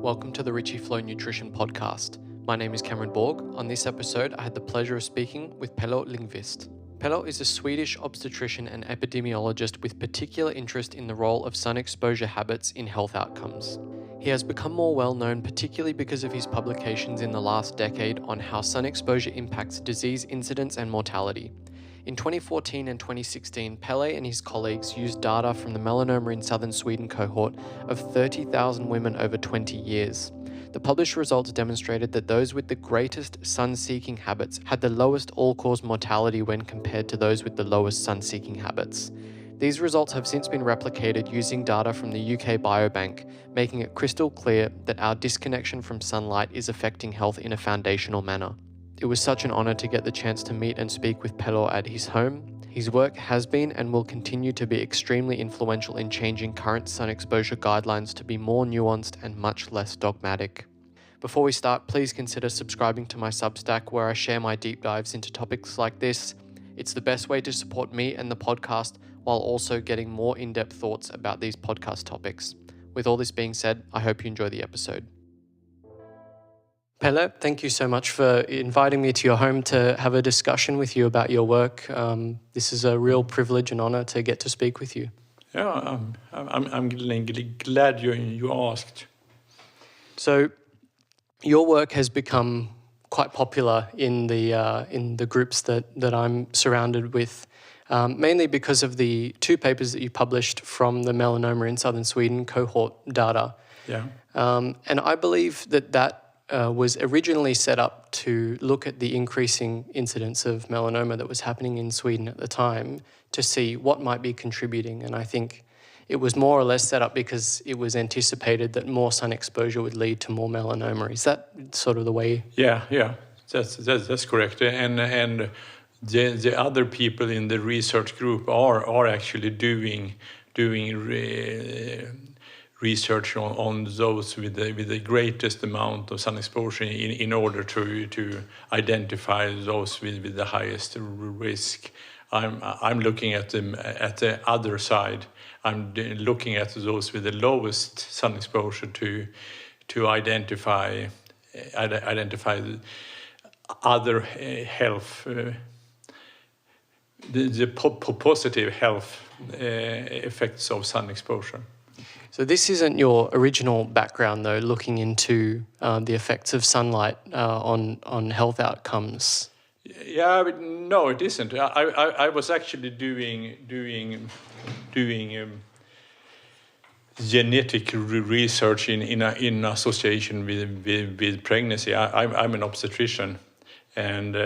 Welcome to the Ricci Flow Nutrition Podcast. My name is Cameron Borg. On this episode, I had the pleasure of speaking with Pelle Lindqvist. Pelle is a Swedish obstetrician and epidemiologist with particular interest in the role of sun exposure habits in health outcomes. He has become more well known particularly because of his publications in the last decade on how sun exposure impacts disease incidence and mortality. In 2014 and 2016, Pelle and his colleagues used data from the Melanoma in Southern Sweden Cohort of 30,000 women over 20 years. The published results demonstrated that those with the greatest sun-seeking habits had the lowest all-cause mortality when compared to those with the lowest sun-seeking habits. These results have since been replicated using data from the UK Biobank, making it crystal clear that our disconnection from sunlight is affecting health in a foundational manner. It was such an honor to get the chance to meet and speak with Pelle at his home. His work has been and will continue to be extremely influential in changing current sun exposure guidelines to be more nuanced and much less dogmatic. Before we start, please consider subscribing to my Substack where I share my deep dives into topics like this. It's the best way to support me and the podcast while also getting more in-depth thoughts about these podcast topics. With all this being said, I hope you enjoy the episode. Pelle, thank you so much for inviting me to your home to have a discussion with you about your work. This is a real privilege and honor to get to speak with you. Yeah, I'm glad you asked. So, your work has become quite popular in the groups that I'm surrounded with, mainly because of the two papers that you published from the Melanoma in Southern Sweden cohort data. Yeah. And I believe that was originally set up to look at the increasing incidence of melanoma that was happening in Sweden at the time to see what might be contributing. And I think it was more or less set up because it was anticipated that more sun exposure would lead to more melanoma. Is that sort of the way? Yeah, that's correct. And the other people in the research group are actually doing research on those with the greatest amount of sun exposure in order to identify those with the highest risk. I'm looking at them at the other side. I'm looking at those with the lowest sun exposure to identify other health, the positive health effects of sun exposure. So this isn't your original background, though, looking into the effects of sunlight on health outcomes. Yeah, but no, it isn't. I was actually doing genetic research in association with pregnancy. I'm an obstetrician, and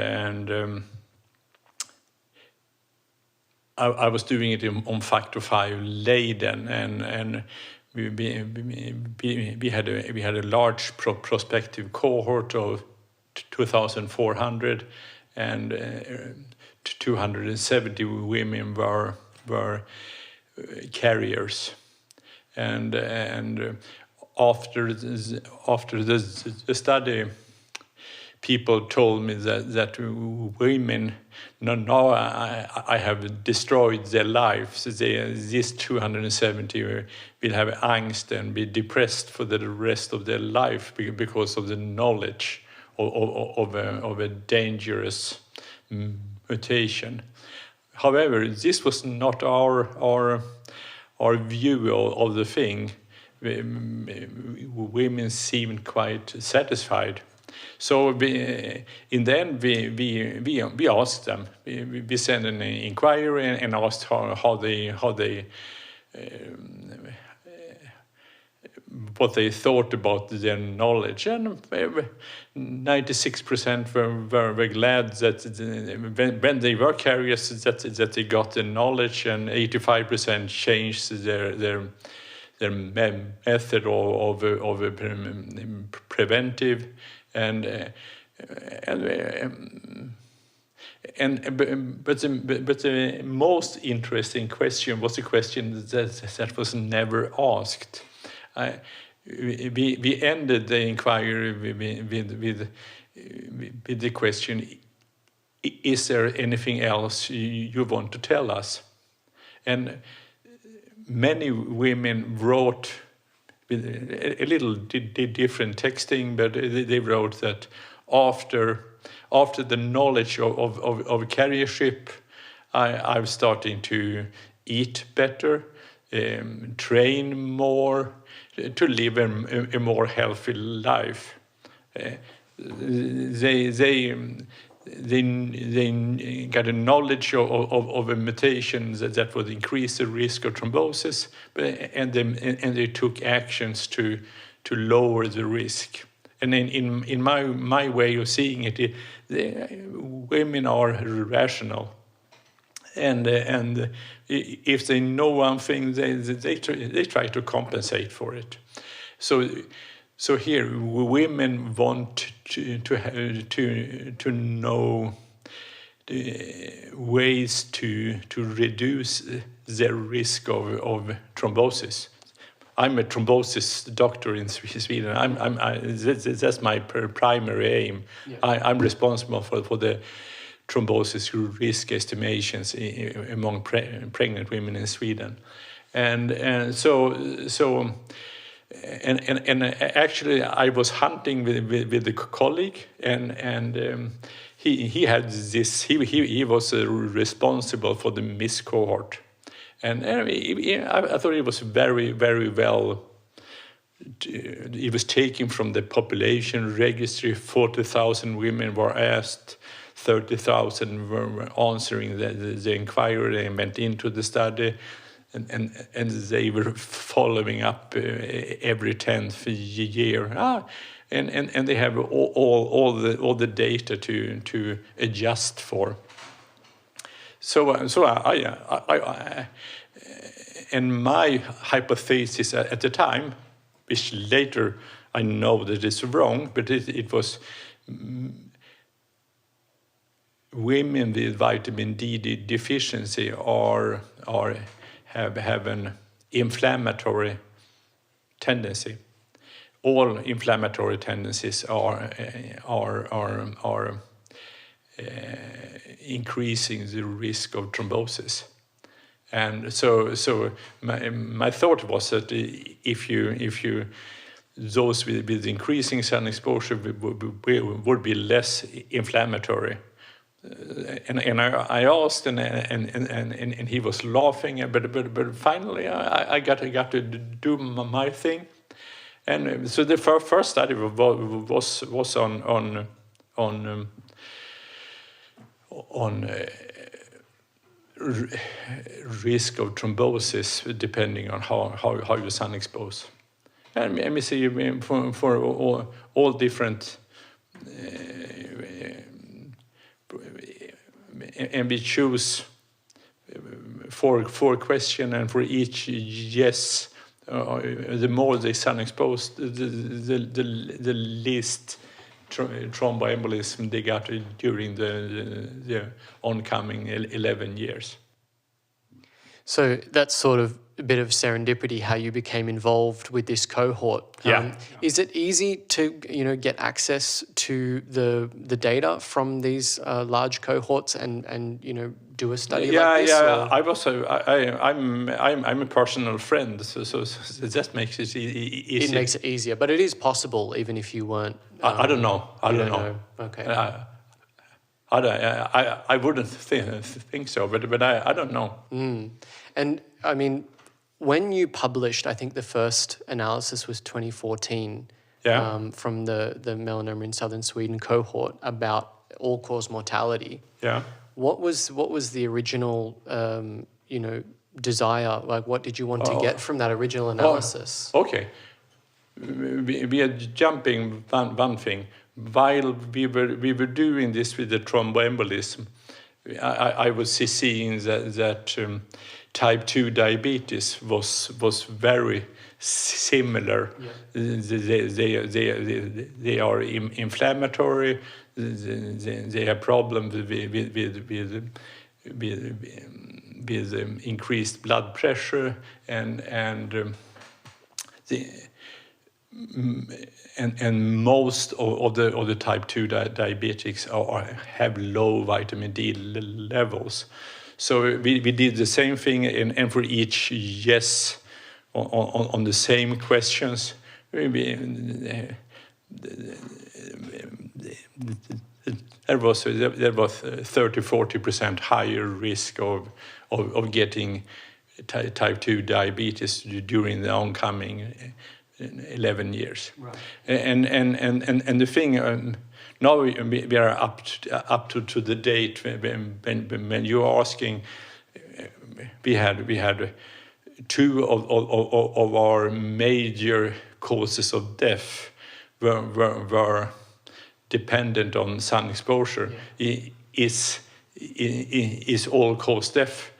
I was doing it on factor V laden, and we had a large prospective cohort of 2,400, and 270 women were carriers, and after the study, people told me that women, now I have destroyed their lives. These 270 will have angst and be depressed for the rest of their life because of the knowledge of a dangerous mutation. However, this was not our view of the thing. Women seemed quite satisfied. So in the end, we asked them. We sent an inquiry and asked how they what they thought about their knowledge, and 96% were glad that when they were carriers that they got the knowledge, and 85% changed their method of preventive. But the most interesting question was the question that was never asked. We ended the inquiry with the question: is there anything else you want to tell us? And many women wrote a little different texting, but they wrote that after the knowledge of carriership, I'm starting to eat better, train more, to live a more healthy life. They got a knowledge of a mutation that would increase the risk of thrombosis, and they took actions to lower the risk. And in my way of seeing it, women are rational, and if they know one thing, they try to compensate for it. So here, women want to know ways to reduce their risk of thrombosis. I'm a thrombosis doctor in Sweden. That's my primary aim. Yeah. I'm responsible for the thrombosis risk estimations among pregnant women in Sweden, and so. And actually, I was hunting with a colleague, and he had this. He was responsible for the MIS cohort, and I thought it was very, very well. It was taken from the population registry. 40,000 women were asked. 30,000 were answering the inquiry and went into the study. And they were following up every 10th year, and they have all the data to adjust for. So I and my hypothesis at the time, which later I know that it's wrong, but it was women with vitamin D deficiency have an inflammatory tendency. All inflammatory tendencies are increasing the risk of thrombosis. And so my thought was that if you those with increasing sun exposure would be less inflammatory. And I asked, and he was laughing, but finally I got to do my thing, and so the first study was on risk of thrombosis depending on how you sun expose, and let me see for all different. And we choose four questions, and for each yes, the more they sun exposed, the least thromboembolism they got during the oncoming 11 years. So that's sort of a bit of serendipity how you became involved with this cohort. Yeah. Is it easy to get access to the data from these large cohorts and do a study like this? I'm a personal friend, so that makes it easy. It makes it easier, but it is possible even if you weren't. I don't know. I don't know. Okay. I wouldn't think so, but I don't know. And I mean, when you published, I think the first analysis was 2014 from the melanoma in Southern Sweden cohort about all-cause mortality. Yeah. What was the original desire? Like, what did you want to get from that original analysis? Okay. We are jumping one thing. While we were doing this with the thromboembolism, I was seeing that type 2 diabetes was very similar. Yeah. They are inflammatory. They have problems with increased blood pressure and most of the type 2 diabetics have low vitamin D levels. So we did the same thing, and for each yes, on the same questions, maybe there was 30-40% higher risk of getting type 2 diabetes during the oncoming 11 years. Right. And the thing, now we are up to the date when you're asking, we had two of our major causes of death were dependent on sun exposure. Yeah. Is all cause death?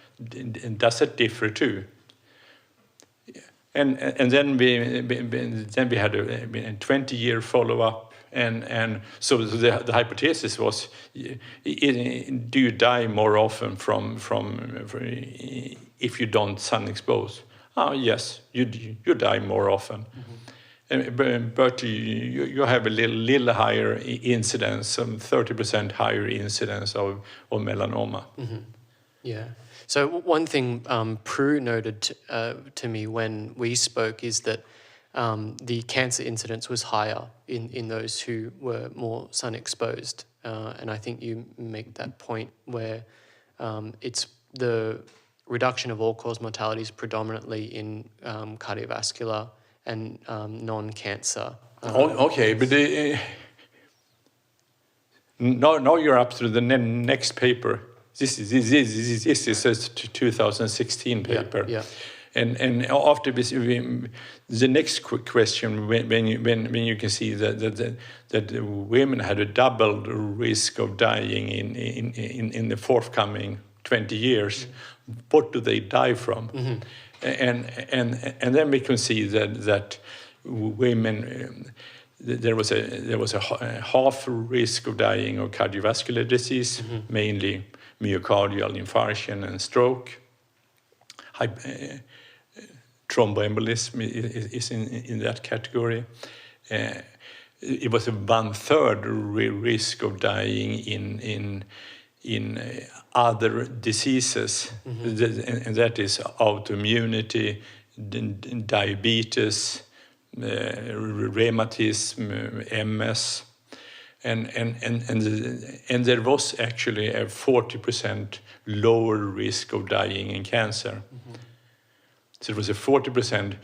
Does it differ too? And then we had a 20-year follow-up, and so the hypothesis was: do you die more often from if you don't sun expose? Yes, you die more often. Mm-hmm. But you have a little higher incidence, some 30% higher incidence of melanoma. Mm-hmm. Yeah. So one thing Prue noted to me when we spoke is that the cancer incidence was higher in those who were more sun exposed. And I think you make that point where it's the reduction of all-cause mortalities predominantly in cardiovascular and non-cancer. Okay, but now you're up to the next paper. This is a 2016 paper. Yeah. And after this, the next question, when you can see that women had a doubled risk of dying in the forthcoming 20 years, what do they die from? Mm-hmm. And then we can see that women, there was a half risk of dying of cardiovascular disease, mainly myocardial infarction and stroke. Thromboembolism is in that category. It was a 1/3 risk of dying in other diseases, and that is autoimmunity, diabetes, rheumatism, MS. And there was actually a 40% lower risk of dying in cancer. Mm-hmm. So it was a 40%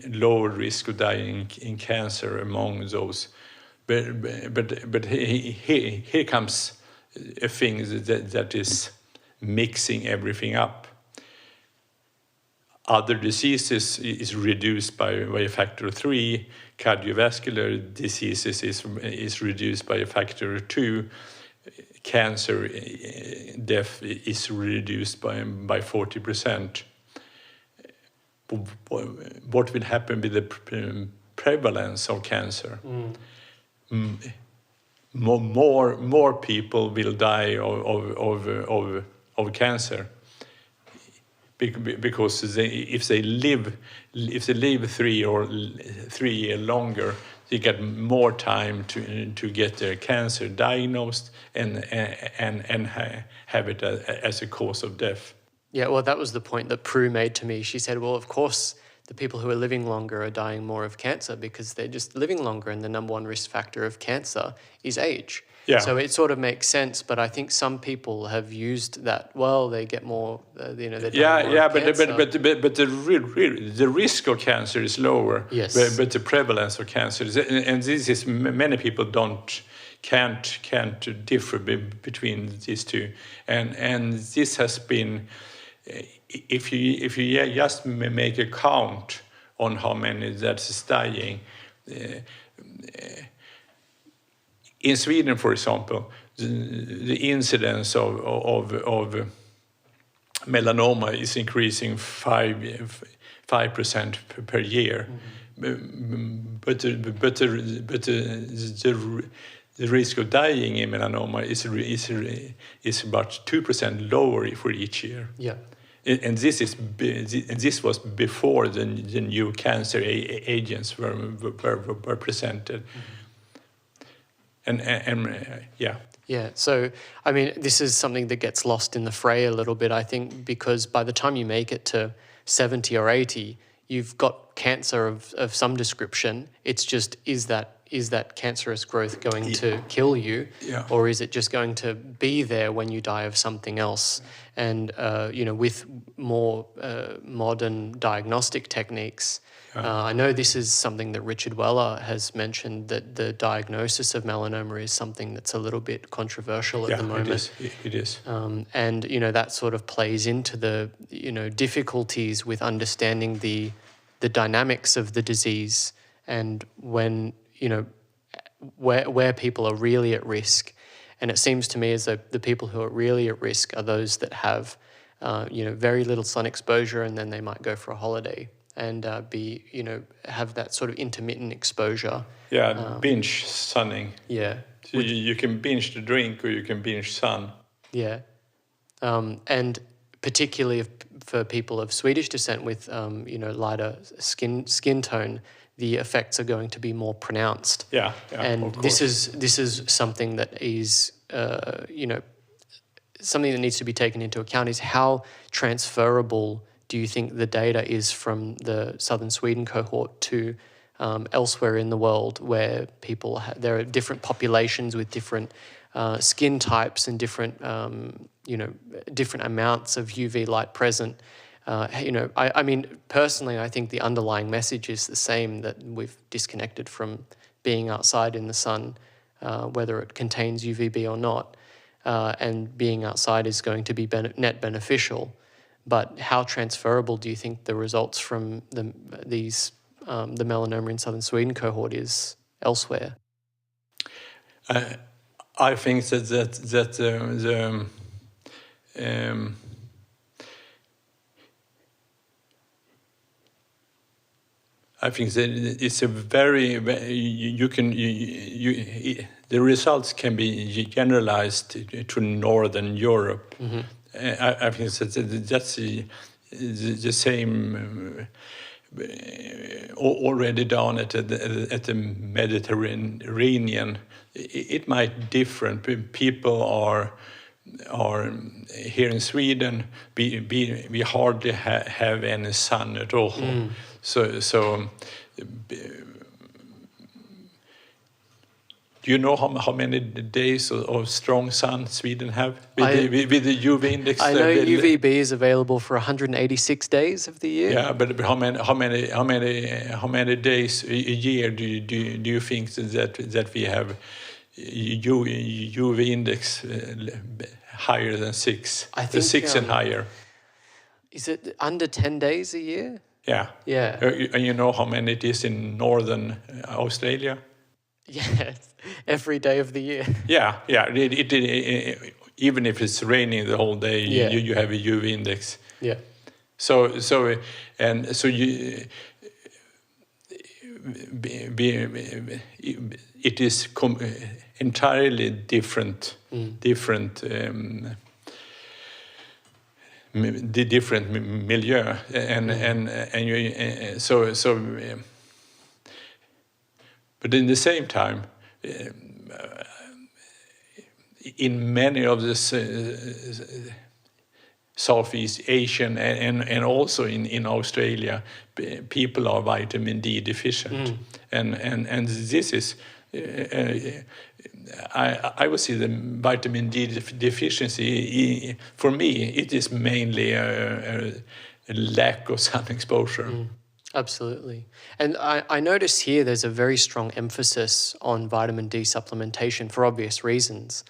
lower risk of dying in cancer among those. But here comes a thing that is mixing everything up. Other diseases is reduced by a factor of 3. Cardiovascular diseases is reduced by a factor of 2. Cancer death is reduced by 40%. What will happen with the prevalence of cancer? More people will die of cancer. Because if they live 3 years longer, they get more time to get their cancer diagnosed and have it as a cause of death. Yeah, well, that was the point that Prue made to me. She said, well, of course, the people who are living longer are dying more of cancer because they're just living longer, and the number one risk factor of cancer is age. Yeah. So it sort of makes sense, but I think some people have used that. Well, they get more, they're dying more of cancer. But the risk of cancer is lower. Yes. But the prevalence of cancer is, and this is many people can't differ between these two, and this has been. If you just make a count on how many that's dying, in Sweden, for example, the incidence of melanoma is increasing 5% per year, but the risk of dying in melanoma is about 2% lower for each year. Yeah. And this was before the new cancer agents were presented. Yeah. Yeah, so, I mean, this is something that gets lost in the fray a little bit, I think, because by the time you make it to 70 or 80, you've got cancer of some description. It's just, is that cancerous growth going to kill you, or is it just going to be there when you die of something else? And with more modern diagnostic techniques, I know this is something that Richard Weller has mentioned, that the diagnosis of melanoma is something that's a little bit controversial at the moment. It is. And that sort of plays into the difficulties with understanding the dynamics of the disease, and when where people are really at risk. And it seems to me as though the people who are really at risk are those that have very little sun exposure, and then they might go for a holiday and have that sort of intermittent exposure. Binge sunning. So you can binge the drink, or you can binge sun. And particularly for people of Swedish descent with lighter skin tone, the effects are going to be more pronounced. And this is something that is something that needs to be taken into account, is how transferable do you think the data is from the Southern Sweden cohort to elsewhere in the world, where there are different populations with different skin types and different different amounts of UV light present. I mean, personally, I think the underlying message is the same, that we've disconnected from being outside in the sun, whether it contains UVB or not, and being outside is going to be net beneficial. But how transferable do you think the results from the melanoma in Southern Sweden cohort is elsewhere? I think I think that it's a very the results can be generalized to Northern Europe. I think that's the same already down at the Mediterranean. It might differ. People are here in Sweden. We hardly have any sun at all. So do you know how many days of strong sun Sweden have with the UV index? I know UVB is available for 186 days of the year. Yeah, but how many days a year do you think that we have UV index higher than 6? I think 6 and higher. Is it under 10 days a year? Yeah. And you know how many it is in northern Australia? Yeah, every day of the year. Yeah. It, even if it's raining the whole day, you have a UV index. Yeah. So you it is entirely different the different milieu, and you but in the same time, in many of the Southeast Asian and also in Australia, people are vitamin D deficient, and this is. I would say the vitamin D deficiency, for me, it is mainly a lack of sun exposure. Absolutely. And I notice here there's a very strong emphasis on vitamin D supplementation for obvious reasons.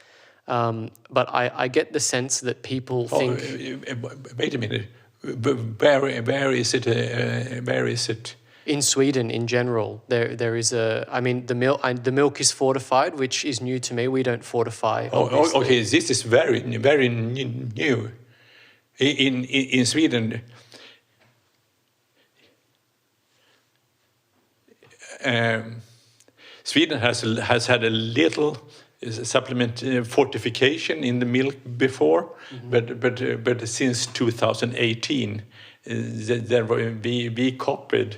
But I get the sense that people think... Wait a minute. Where is it? In Sweden, in general, there is the milk is fortified, which is new to me. We don't fortify. Okay. This is very new. In Sweden, Sweden has had a little supplement fortification in the milk before, but since 2018, we copied.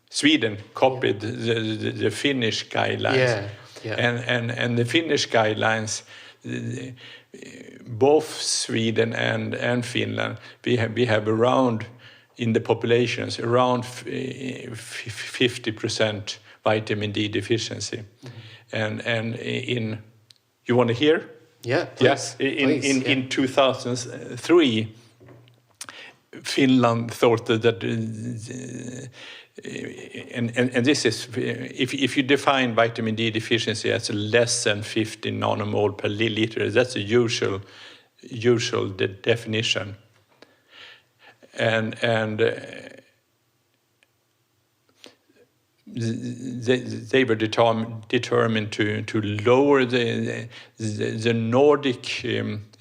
Sweden copied the Finnish guidelines, and the Finnish guidelines, both Sweden and Finland, we have around in the populations around 50% vitamin D deficiency, and in, you want to hear? Yeah, please. In 2003, Finland thought that and this is, if you define vitamin D deficiency as less than 50 nanomole per liter, that's a usual definition. And they were determined to lower the Nordic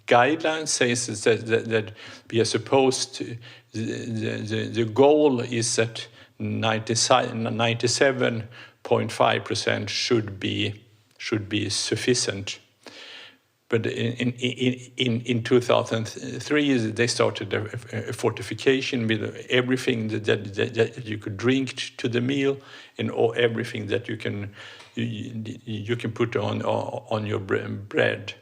guidelines. Says that we are supposed to, the goal is that 97.5% should be sufficient. But in 2003, they started a fortification with everything that you could drink to the meal, and everything that you can put on your bread.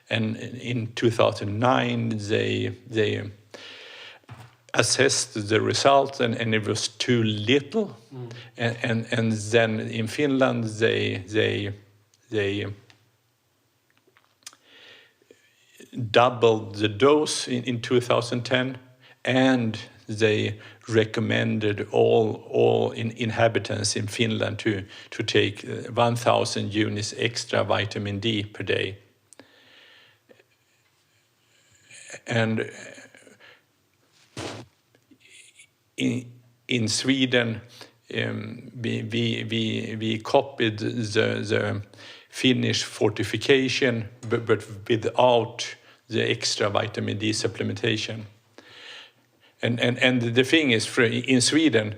And in 2009, they assessed the result, and it was too little. And then in Finland, they doubled the dose in 2010, and they recommended all inhabitants in Finland to take 1,000 units extra vitamin D per day. And in Sweden, we copied the Finnish fortification, but without the extra vitamin D supplementation. And the thing is, in Sweden,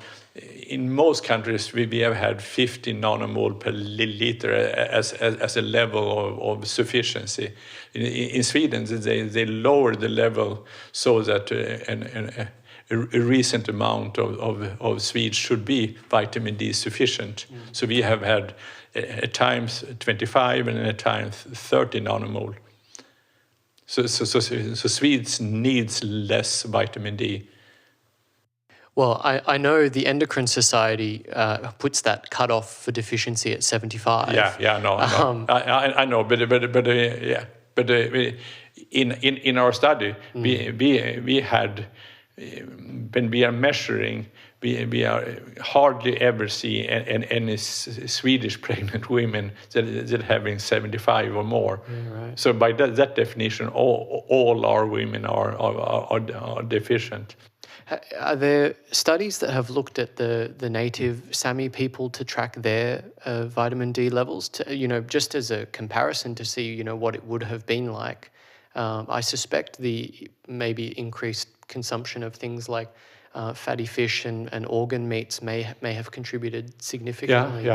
in most countries, we have had 50 nanomole per liter as a level of sufficiency. In Sweden, they lowered the level so that a recent amount of Swedes should be vitamin D sufficient. So we have had at times 25 and at times 30 nanomole. So Swedes needs less vitamin D. Well, I know the Endocrine Society puts that cutoff for deficiency at 75. Yeah, no, I know, but in our study, we had, when we are measuring, we are hardly ever see any Swedish pregnant women that having 75 or more. Yeah, right. So by that definition, all our women are deficient. Are there studies that have looked at the native Sami people to track their vitamin D levels, to, just as a comparison to see, what it would have been like? I suspect the maybe increased consumption of things like fatty fish and organ meats may have contributed significantly.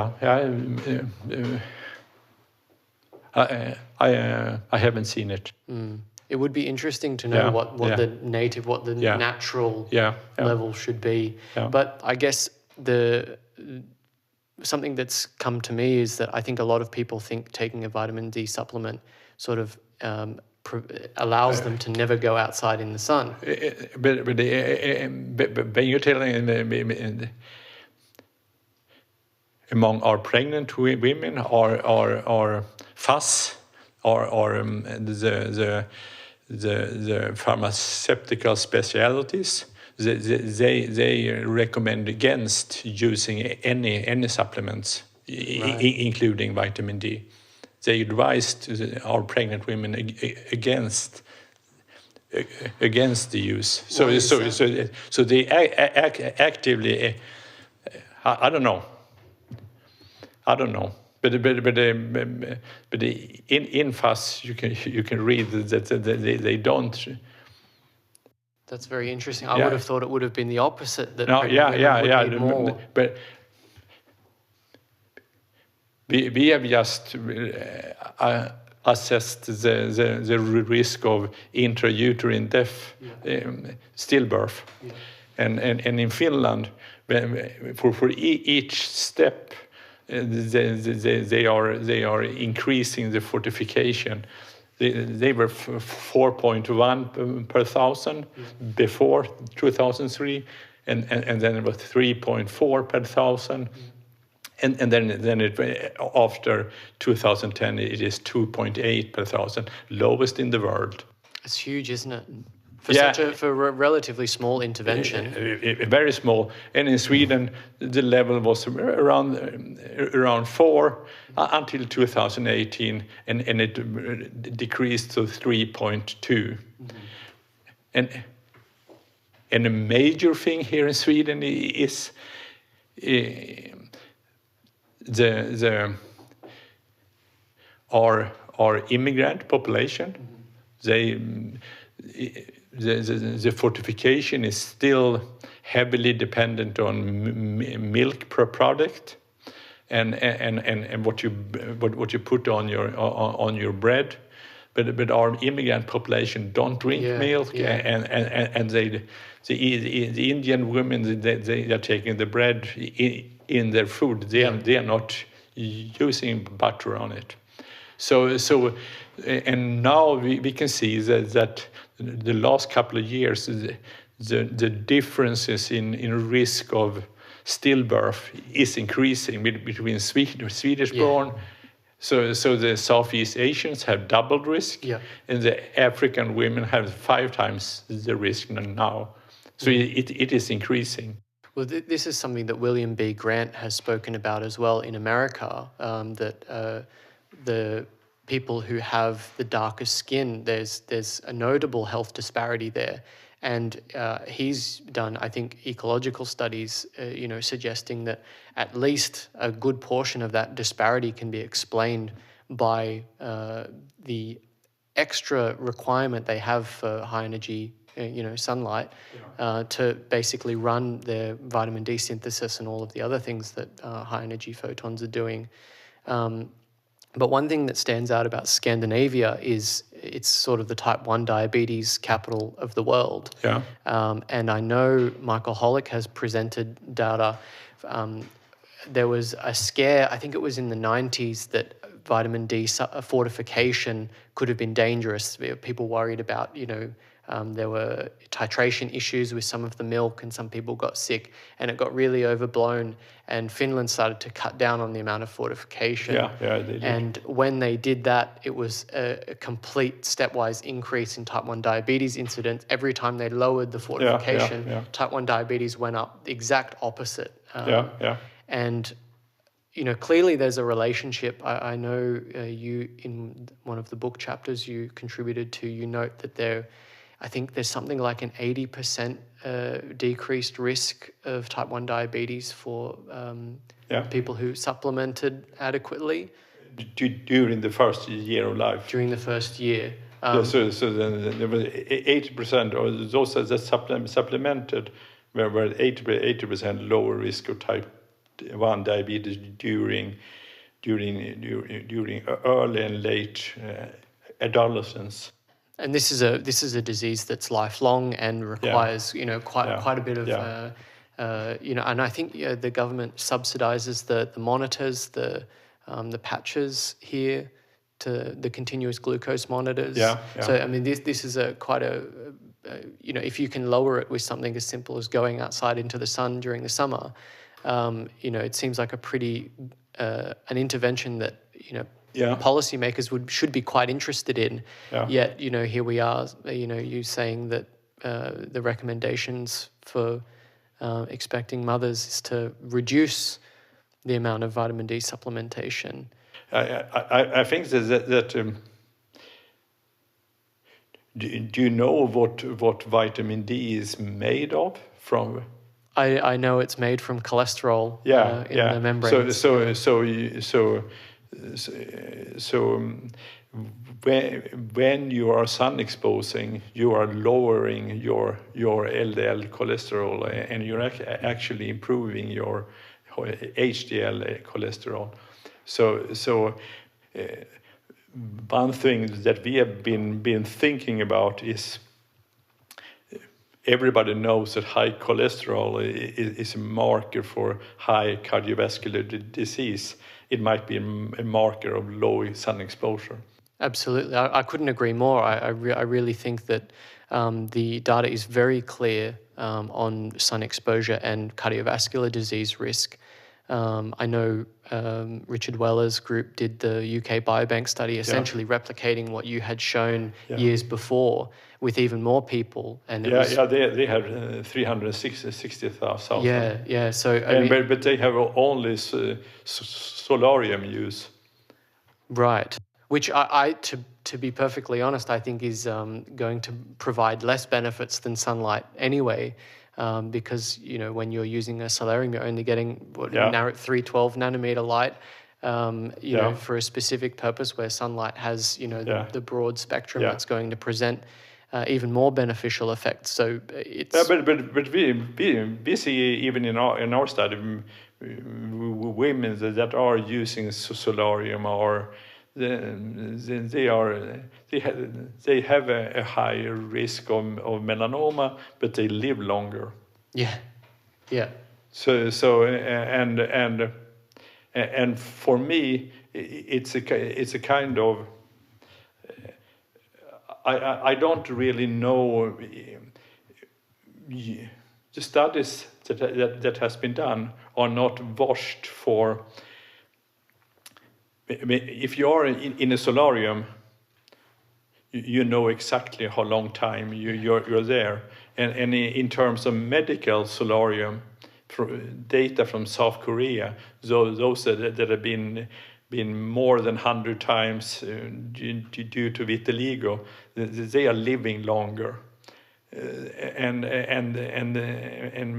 I haven't seen it. It would be interesting to know what the native, what the natural level should be. Yeah. But I guess something that's come to me is that I think a lot of people think taking a vitamin D supplement sort of allows them to never go outside in the sun. But when you're telling among our pregnant women or FAS or the pharmaceutical specialties, they recommend against using any supplements, including vitamin D. They advised our pregnant women against the use. So they actively. I don't know. But in FAS you can read that they don't. That's very interesting. I would have thought it would have been the opposite. That need more. But we have just assessed the risk of intrauterine death, stillbirth, and in Finland, for each step. They are increasing the fortification. They were 4.1 per thousand before 2003, and then it was 3.4 per thousand. And then after 2010, it is 2.8 per thousand, lowest in the world. It's huge, isn't it? For a relatively small intervention. Very small. And in Sweden, the level was around 4 until 2018, and it decreased to 3.2. And a major thing here in Sweden is our immigrant population. The fortification is still heavily dependent on milk product, and what you put on your bread. But our immigrant population don't drink milk, and the Indian women, they are taking the bread in their food. They are not using butter on it. So and now we can see that the last couple of years, the differences in risk of stillbirth is increasing between Swedish born. So the Southeast Asians have doubled risk, and the African women have 5 times the risk now. So it is increasing. Well, this is something that William B. Grant has spoken about as well in America, that the people who have the darkest skin, there's a notable health disparity there. And he's done, I think, ecological studies, suggesting that at least a good portion of that disparity can be explained by the extra requirement they have for high energy, sunlight, to basically run their vitamin D synthesis and all of the other things that high energy photons are doing. But one thing that stands out about Scandinavia is it's sort of the type 1 diabetes capital of the world. And I know Michael Hollick has presented data. There was a scare, I think it was in the 90s, that vitamin D fortification could have been dangerous. People worried about, there were titration issues with some of the milk, and some people got sick, and it got really overblown, and Finland started to cut down on the amount of fortification. They did. And when they did that, it was a complete stepwise increase in type 1 diabetes incidence. Every time they lowered the fortification, type 1 diabetes went up, the exact opposite. And clearly there's a relationship. I know you, in one of the book chapters you contributed to, you note that I think there's something like an 80% decreased risk of type 1 diabetes for people who supplemented adequately. During the first year of life. During the first year. So then there was 80%, or those that supplemented were 80% lower risk of type 1 diabetes during early and late adolescence. And this is a disease that's lifelong and requires quite a bit of and I think the government subsidizes the monitors, the patches here, to the continuous glucose monitors. So I mean this is quite a if you can lower it with something as simple as going outside into the sun during the summer, it seems like a pretty an intervention that policymakers should be quite interested in. Yet, here we are, you saying that the recommendations for expecting mothers is to reduce the amount of vitamin D supplementation. I think that do you know what vitamin D is made of from? I know it's made from cholesterol in the membrane. So when you are sun exposing, you are lowering your LDL cholesterol, and you're actually improving your HDL cholesterol. So one thing that we have been thinking about is, everybody knows that high cholesterol is a marker for high cardiovascular disease. It might be a marker of low sun exposure. Absolutely. I couldn't agree more. I really think that the data is very clear on sun exposure and cardiovascular disease risk. I know Richard Weller's group did the UK Biobank study, essentially replicating what you had shown years before with even more people. And they had 360,000. Yeah. So but they have only solarium use. Right. Which I to be perfectly honest, I think is going to provide less benefits than sunlight anyway. Because, when you're using a solarium, you're only getting 312 nanometer light, for a specific purpose, where sunlight has, the broad spectrum that's going to present even more beneficial effects. So it's... but we see even in our study, women that are using solarium they have a higher risk of melanoma, but they live longer. Yeah. So and for me, it's a kind of I don't really know the studies that has been done are not washed for. If you are in a solarium, you know exactly how long time you're there. And in terms of medical solarium, data from South Korea, those that have been more than 100 times due to vitiligo, they are living longer. And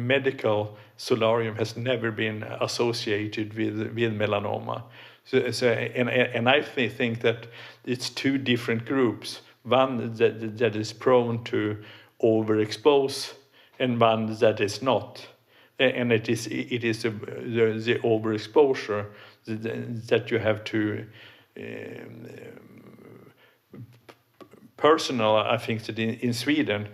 medical solarium has never been associated with melanoma. So I think that it's two different groups. One that is prone to overexpose, and one that is not. And it is the overexposure that you have to. Personal, I think that in Sweden,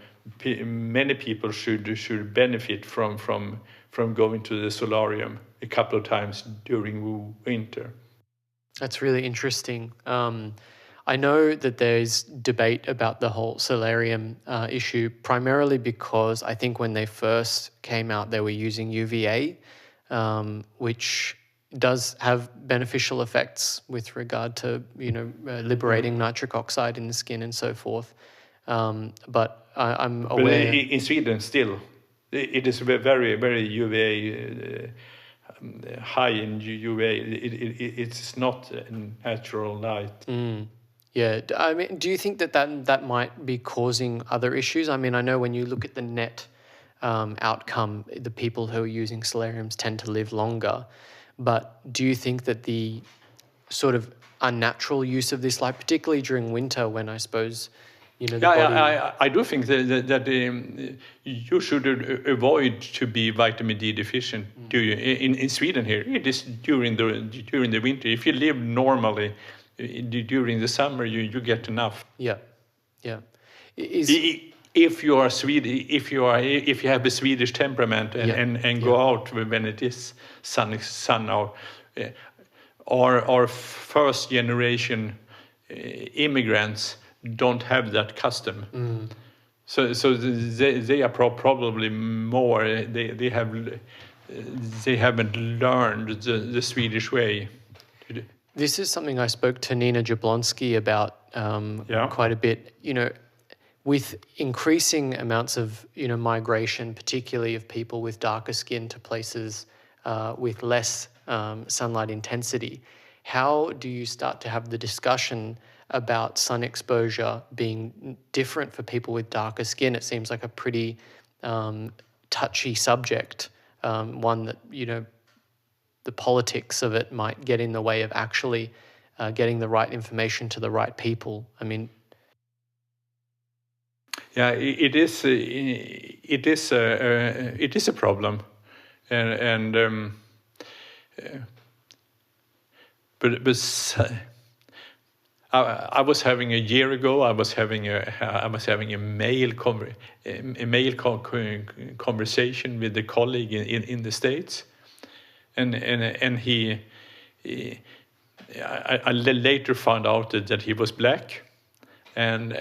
many people should benefit from going to the solarium a couple of times during winter. That's really interesting. I know that there's debate about the whole solarium issue, primarily because I think when they first came out, they were using UVA, which does have beneficial effects with regard to, liberating nitric oxide in the skin and so forth. But I'm aware... But in Sweden still, it is very, very UVA... high in UVA, it's not natural light. Yeah, I mean, do you think that might be causing other issues? I mean, I know when you look at the net outcome, the people who are using solariums tend to live longer. But do you think that the sort of unnatural use of this light, particularly during winter, when I suppose, the body... I do think that you should avoid to be vitamin D deficient. In Sweden here, it is during the winter. If you live normally during the summer, you get enough. Yeah. If you are Swedish, if you have a Swedish temperament and go out when it is sun out, our first generation immigrants don't have that custom. So they are probably more. They haven't learned the Swedish way. This is something I spoke to Nina Jablonski about quite a bit. With increasing amounts of migration, particularly of people with darker skin to places with less sunlight intensity, how do you start to have the discussion about sun exposure being different for people with darker skin? It seems like a pretty touchy subject, one that, the politics of it might get in the way of actually getting the right information to the right people. I mean... Yeah, it is a problem, but I was having a year ago. I was having a mail conversation with a colleague in the States, and I later found out that he was black, and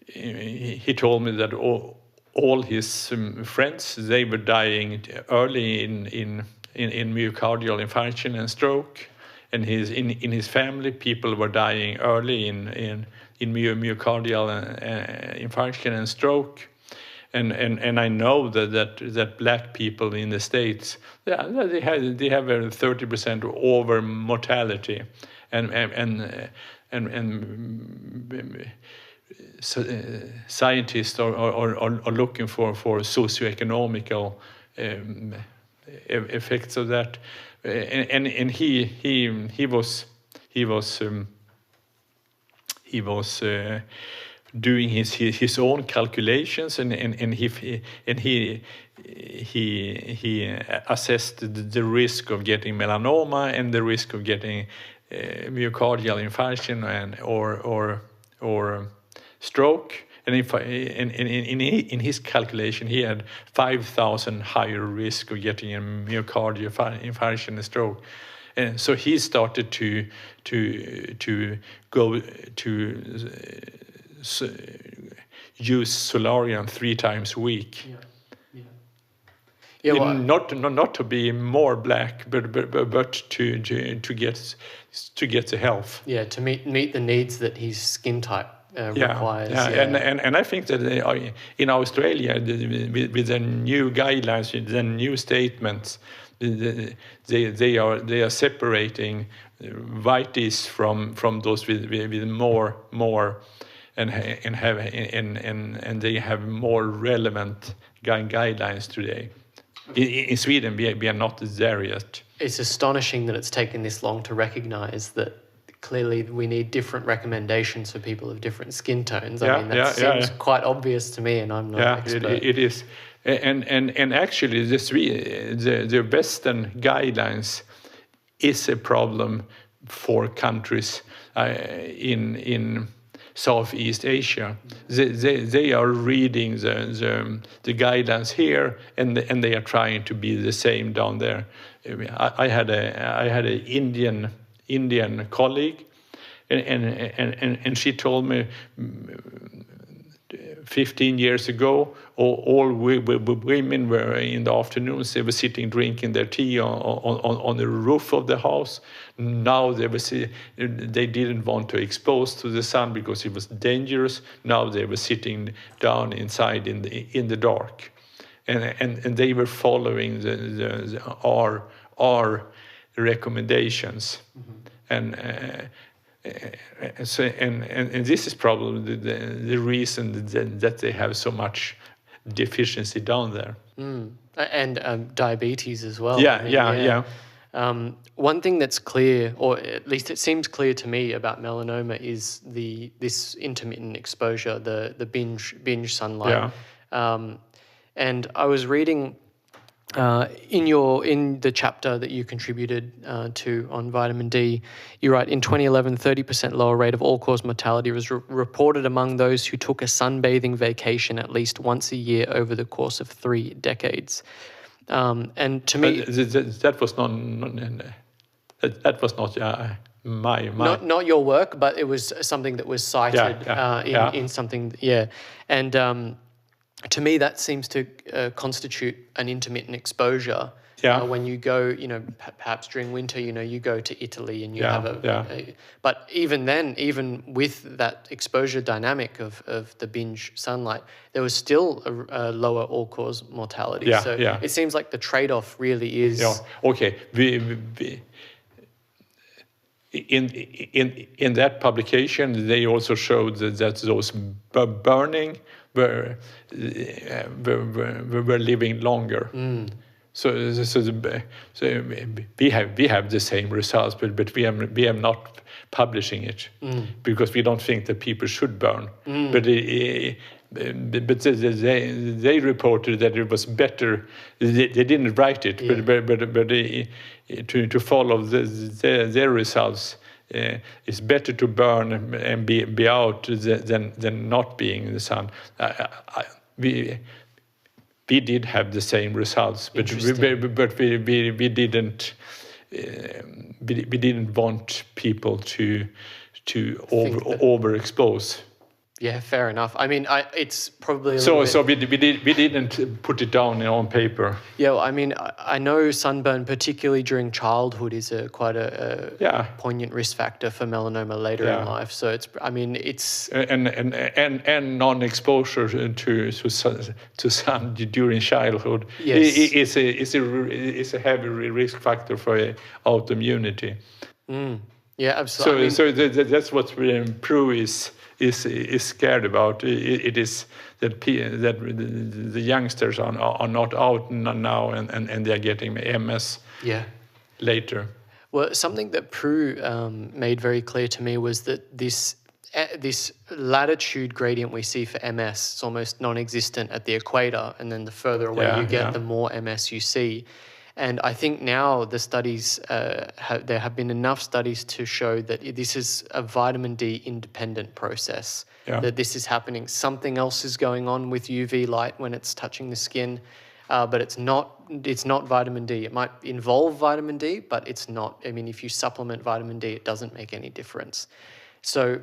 he told me that all his friends, they were dying early in myocardial infarction and stroke, and in his family, people were dying early in myocardial infarction and stroke. And I know that black people in the States, they have a 30% over mortality, and scientists are looking for socioeconomical effects of that, and he was doing his own calculations, and he assessed the risk of getting melanoma and the risk of getting myocardial infarction or stroke. And in his calculation, he had 5,000 higher risk of getting a myocardial infarction and stroke. And so he started to go to use Solarium 3 times a week. Yeah, well, not to be more black, but to get the health. Yeah, to meet the needs that his skin type requires. And I think that in Australia, with the new guidelines, with the new statements, they are separating whiteys from those with more and they have more relevant guidelines today. In Sweden, we are not there yet. It's astonishing that it's taken this long to recognize that clearly we need different recommendations for people of different skin tones. I mean, that seems quite obvious to me, and I'm not an expert. It is. And actually, the Western guidelines is a problem for countries in Southeast Asia. They are reading the guidelines here, and they are trying to be the same down there. I had an Indian colleague, and she told me 15 years ago, all women were in the afternoons, they were sitting drinking their tea on the roof of the house. Now they didn't want to expose to the sun because it was dangerous. Now they were sitting down inside in the dark, and they were following our recommendations. Mm-hmm. And this is probably the reason that they have so much deficiency down there. And diabetes as well. Yeah. One thing that's clear, or at least it seems clear to me about melanoma, is this intermittent exposure, the binge sunlight. Yeah. And I was reading in the chapter that you contributed to on vitamin D, you write, in 2011, 30% lower rate of all-cause mortality was reported among those who took a sunbathing vacation at least once a year over the course of 3 decades. And to me, that was not my not your work, but it was something that was cited in something. Yeah, and. To me, that seems to constitute an intermittent exposure. Yeah. When you go, perhaps during winter, you go to Italy and you have but even then, even with that exposure dynamic of the binge sunlight, there was still a lower all-cause mortality. Yeah, so it seems like the trade-off really is. Yeah. Okay. In that publication, they also showed that those burning were living longer. So we have the same results, but we are not publishing it because we don't think that people should burn. But they reported that it was better. They didn't write it, but to follow their results. It's better to burn and be out than not being in the sun. We did have the same results, but we didn't want people to overexpose. Yeah, fair enough. I mean, it's probably a So little we didn't put it down on paper. Yeah, well, I mean, I know sunburn, particularly during childhood, is quite a poignant risk factor for melanoma later in life. So it's and non-exposure to sun during childhood is a heavy risk factor for autoimmunity. Yeah, absolutely. So that's what Prue is scared about. It is that the youngsters are not out now and they are getting MS later. Well, something that Prue made very clear to me was that this latitude gradient we see for MS is almost non-existent at the equator, and then the further away you get, the more MS you see. And I think now the studies, there have been enough studies to show that this is a vitamin D independent process, that this is happening. Something else is going on with UV light when it's touching the skin, but it's not vitamin D. It might involve vitamin D, but it's not. I mean, if you supplement vitamin D, it doesn't make any difference. So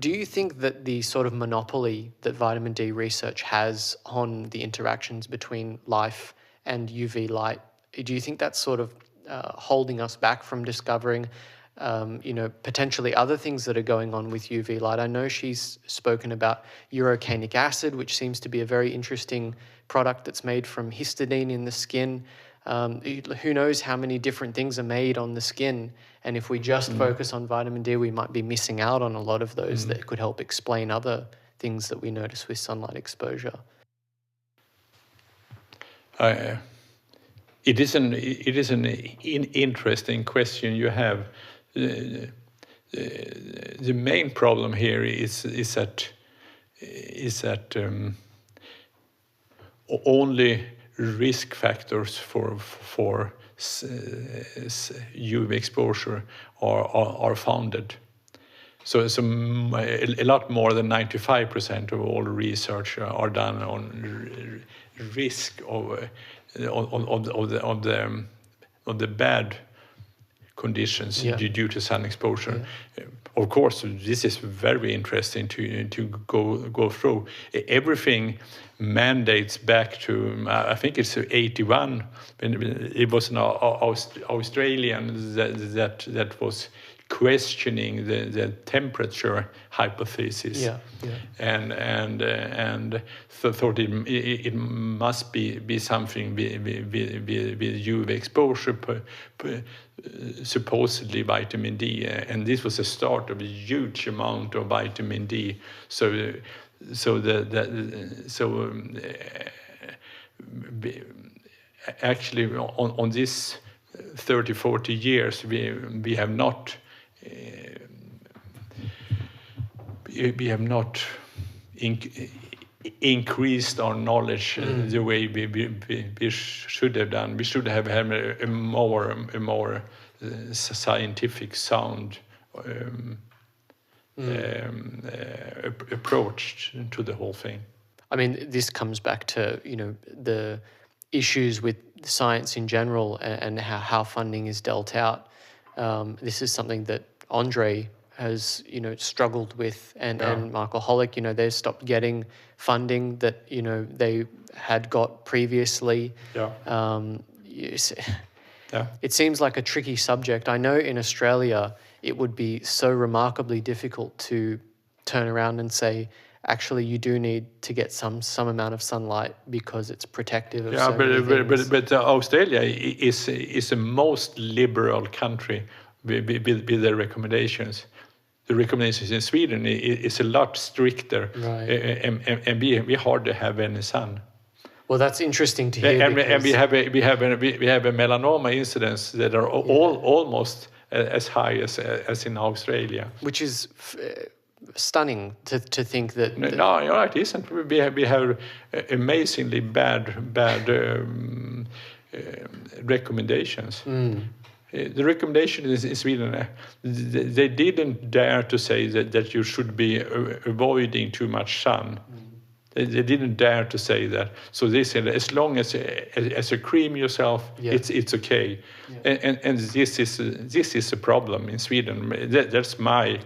do you think that the sort of monopoly that vitamin D research has on the interactions between life and UV light, do you think that's sort of holding us back from discovering, potentially other things that are going on with UV light? I know she's spoken about urocanic acid, which seems to be a very interesting product that's made from histidine in the skin. Who knows how many different things are made on the skin, and if we just focus on vitamin D, we might be missing out on a lot of those that could help explain other things that we notice with sunlight exposure. It is an interesting question you have. The main problem here is that only risk factors for UV exposure are founded. So a lot more than 95% of all research are done on risk of the bad conditions due to sun exposure. Of course, this is very interesting to go through. Everything mandates back to, I think it's 81. It was an Australian that was questioning the temperature hypothesis, and thought it must be something with UV exposure, supposedly vitamin D, and this was the start of a huge amount of vitamin D. Actually, on this 30-40 years, we have not increased our knowledge the way we should have done. We should have had a more scientific, sound approach to the whole thing. I mean, this comes back to the issues with science in general and how funding is dealt out. This is something that Andre has struggled with, and Michael Holick, they stopped getting funding that they had got previously. It seems like a tricky subject. I know in Australia it would be so remarkably difficult to turn around and say, actually, you do need to get some amount of sunlight because it's protective of many things. But Australia is the most liberal country with their recommendations. The recommendations in Sweden is a lot stricter, and we hardly have any sun. Well, that's interesting to hear. And we have a melanoma incidence that are almost as high as in Australia, which is stunning to think that. No, it isn't. We have amazingly bad recommendations. The recommendation is in Sweden. They didn't dare to say that you should be avoiding too much sun. They didn't dare to say that. So they said, as long as you cream yourself, it's okay. Yeah. And this is a problem in Sweden. That's my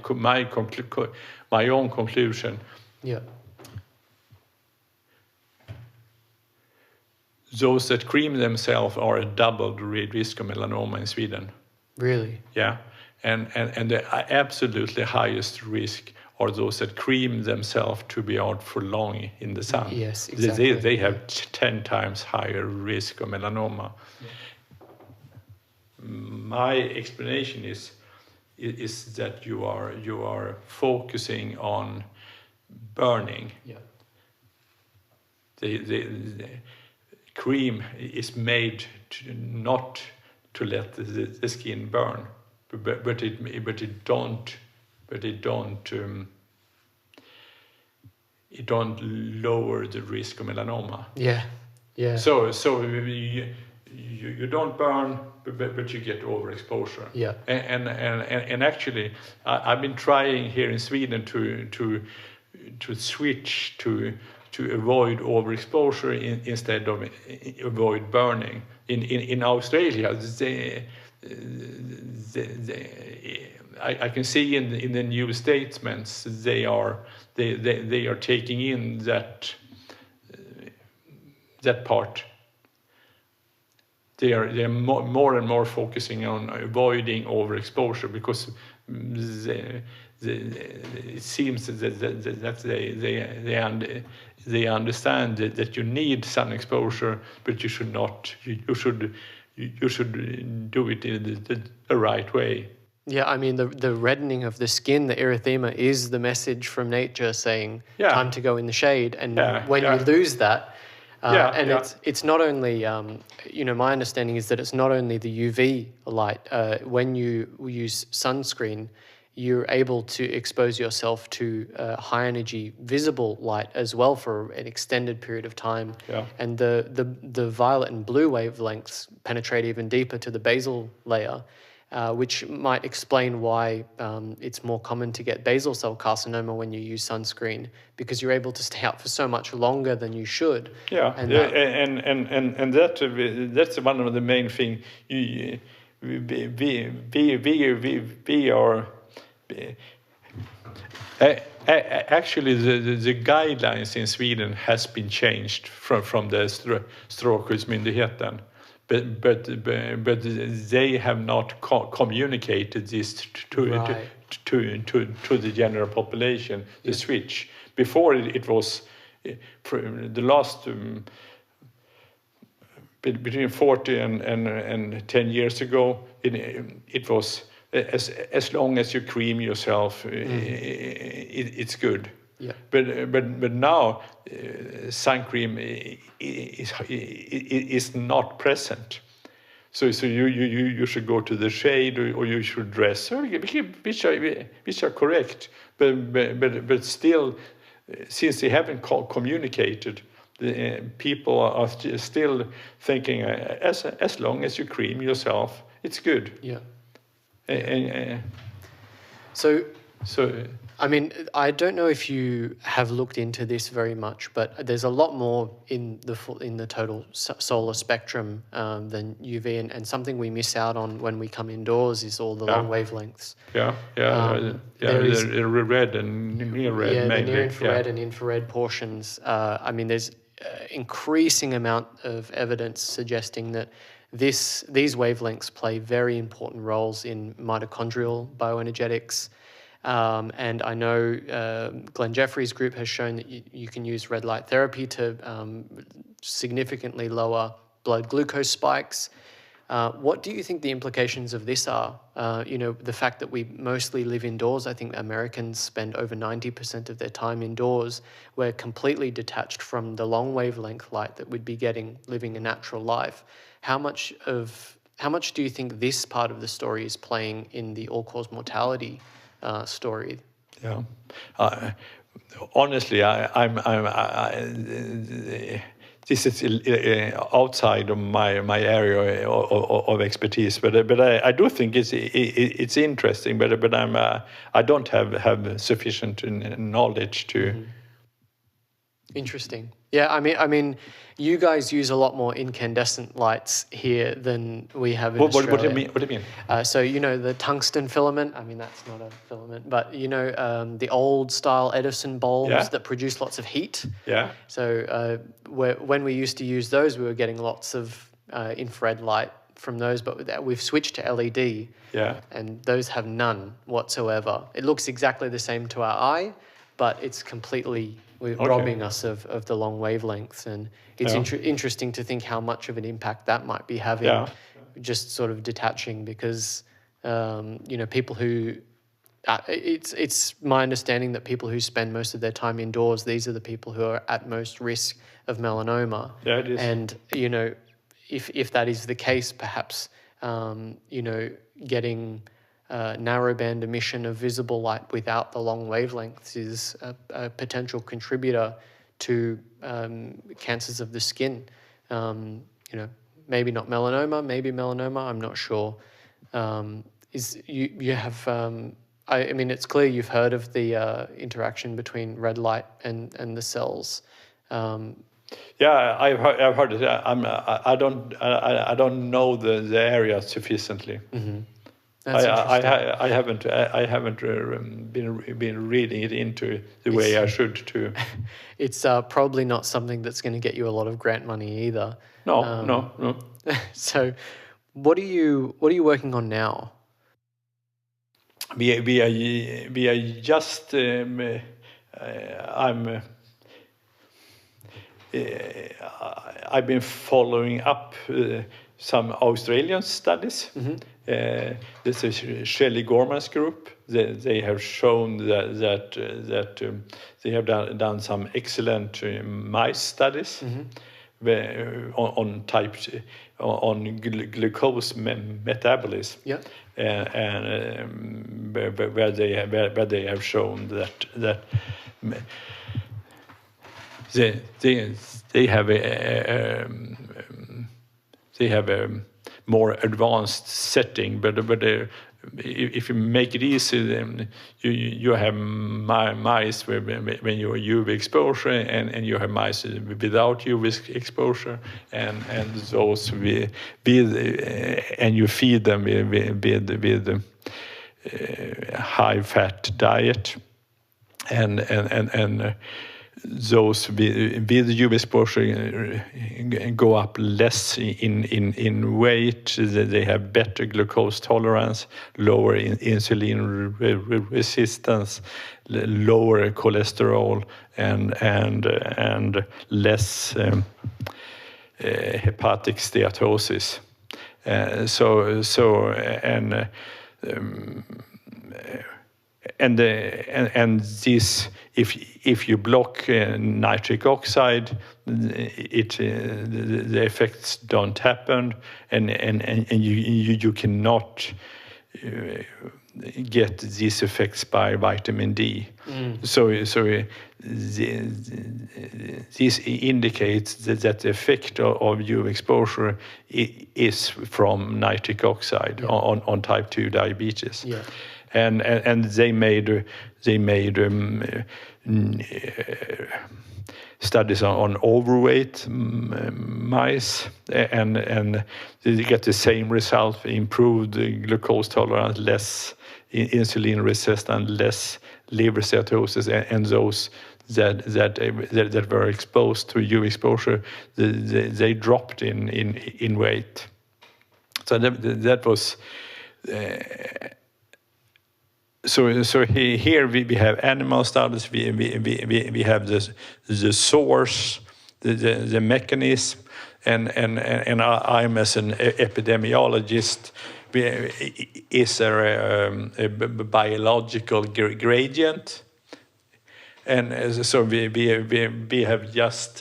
own conclusion. Yeah. Those that cream themselves are a doubled risk of melanoma in Sweden. Really? Yeah. And the absolutely highest risk are those that cream themselves to be out for long in the sun. Yes, exactly. They have 10 times higher risk of melanoma. Yeah. My explanation is that you are focusing on burning. Yeah. The cream is made not to let the skin burn, but it don't lower the risk of melanoma. Yeah, yeah. So you don't burn, but you get overexposure. Yeah. And actually, I've been trying here in Sweden to switch to avoid overexposure instead of avoid burning. In Australia, I can see in the new statements they are taking in that part. They are more and more focusing on avoiding overexposure because it seems that they understand that you need sun exposure, but you should not. You should do it in the right way. Yeah, I mean, the reddening of the skin, the erythema, is the message from nature saying time to go in the shade. And when you lose that, it's not only, my understanding is that it's not only the UV light. When you use sunscreen, you're able to expose yourself to high energy visible light as well for an extended period of time. Yeah. And the violet and blue wavelengths penetrate even deeper to the basal layer, which might explain why it's more common to get basal cell carcinoma when you use sunscreen, because you're able to stay out for so much longer than you should. Yeah, and that's one of the main things. We are actually the guidelines in Sweden has been changed from the Strålskyddsmyndigheten. But they have not communicated this to the general population. The switch before it was the last between 40 and 10 years ago. It was as long as you cream yourself, it's good. Yeah. But now sun cream is not present. So you should go to the shade or you should dress, which are correct. But still, since they haven't communicated, the people are still thinking as long as you cream yourself, it's good. Yeah. So I mean, I don't know if you have looked into this very much, but there's a lot more in the total solar spectrum than UV, and something we miss out on when we come indoors is all the long wavelengths. The red and near red. Yeah, the near infrared and infrared portions. I mean, there's increasing amount of evidence suggesting that these wavelengths play very important roles in mitochondrial bioenergetics. And I know Glenn Jeffrey's group has shown that you can use red light therapy to significantly lower blood glucose spikes. What do you think the implications of this are? The fact that we mostly live indoors. I think Americans spend over 90% of their time indoors. We're completely detached from the long wavelength light that we'd be getting living a natural life. How much do you think this part of the story is playing in the all-cause mortality story? Yeah, honestly, this is outside of my area of expertise, but I do think it's interesting. But I don't have sufficient knowledge to. Mm-hmm. Interesting. Yeah, I mean, you guys use a lot more incandescent lights here than we have in Australia. What do you mean? What do you mean? So the tungsten filament. I mean, that's not a filament, but the old style Edison bulbs that produce lots of heat. Yeah. So when we used to use those, we were getting lots of infrared light from those, but we've switched to LED. Yeah. And those have none whatsoever. It looks exactly the same to our eye, but it's completely robbing us of the long wavelengths. And it's interesting to think how much of an impact that might be having, just sort of detaching, because people who it's my understanding that people who spend most of their time indoors, these are the people who are at most risk of melanoma. Yeah, it is. And if that is the case, perhaps getting narrowband emission of visible light without the long wavelengths is a potential contributor to cancers of the skin. Maybe not melanoma, maybe melanoma, I'm not sure. You have, I mean, it's clear you've heard of the interaction between red light and the cells. Yeah, I've heard it. I don't know the area sufficiently. Mm-hmm. I haven't been reading it into the way I should too. It's probably not something that's going to get you a lot of grant money either. No. So, what are you working on now? We are just. I've been following up some Australian studies. Mm-hmm. This is Shelley Gorman's group. They have shown that they have done some excellent mice studies on glucose metabolism. Yeah. And where they have shown that they have a more advanced setting, but if you make it easy, then you have mice when you are UV exposure, and you have mice without UV exposure, and those and you feed them with high fat diet, and those with UV exposure go up less in weight. They have better glucose tolerance, lower insulin resistance, lower cholesterol, and less hepatic steatosis. And this, if you block nitric oxide, the effects don't happen, and you cannot get these effects by vitamin D. So this indicates that the effect of UV exposure is from nitric oxide on type 2 diabetes. Yeah. And they made studies on overweight mice, and they get the same result: improved glucose tolerance, less insulin resistance, less liver steatosis, and those that were exposed to UV exposure, they dropped in weight. So that was. So here we have animal studies. We have the source, the mechanism, and I'm as an epidemiologist. Is there a biological gradient? And so we have just